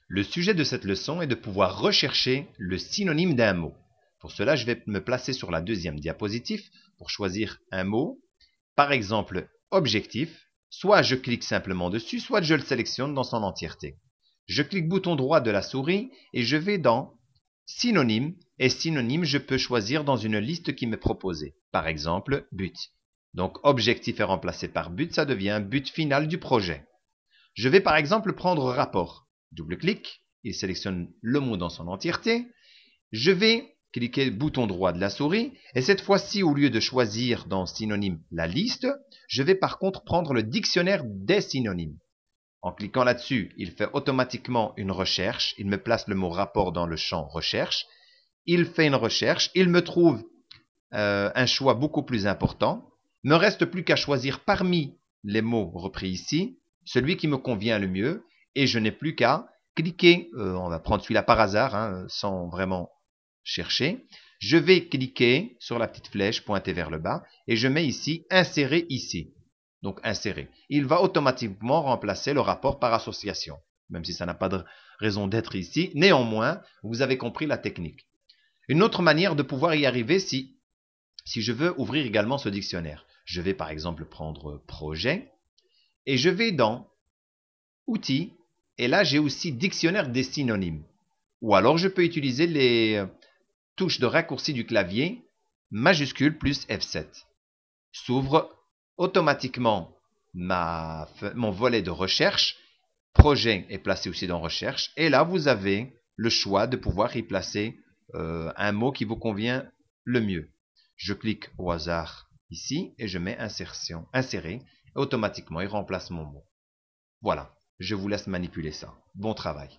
Le sujet de cette leçon est de pouvoir rechercher le synonyme d'un mot. Pour cela, je vais me placer sur la deuxième diapositive pour choisir un mot. Par exemple, objectif. Soit je clique simplement dessus, soit je le sélectionne dans son entièreté. Je clique bouton droit de la souris et je vais dans synonyme. Et synonyme, je peux choisir dans une liste qui m'est proposée. Par exemple, but. Donc, objectif est remplacé par but, ça devient but final du projet. Je vais par exemple prendre rapport. Double-clic, il sélectionne le mot dans son entièreté. Je vais cliquer bouton droit de la souris et cette fois-ci, au lieu de choisir dans synonyme la liste, je vais par contre prendre le dictionnaire des synonymes. En cliquant là-dessus, il fait automatiquement une recherche. Il me place le mot rapport dans le champ recherche. Il fait une recherche. Il me trouve un choix beaucoup plus important. Il ne me reste plus qu'à choisir parmi les mots repris ici celui qui me convient le mieux et je n'ai plus qu'à cliquer, on va prendre celui-là par hasard, sans vraiment chercher. Je vais cliquer sur la petite flèche pointée vers le bas et je mets ici insérer ici. Donc insérer. Il va automatiquement remplacer le rapport par association, même si ça n'a pas de raison d'être ici. Néanmoins, vous avez compris la technique. Une autre manière de pouvoir y arriver, si je veux ouvrir également ce dictionnaire, je vais par exemple prendre projet et je vais dans outils et là j'ai aussi dictionnaire des synonymes. Ou alors je peux utiliser les touches de raccourci du clavier majuscule plus F7. S'ouvre automatiquement mon volet de recherche. Projet est placé aussi dans recherche et là vous avez le choix de pouvoir y placer un mot qui vous convient le mieux. Je clique au hasard ici et je mets insertion, insérer. Automatiquement, il remplace mon mot. Voilà, je vous laisse manipuler ça. Bon travail.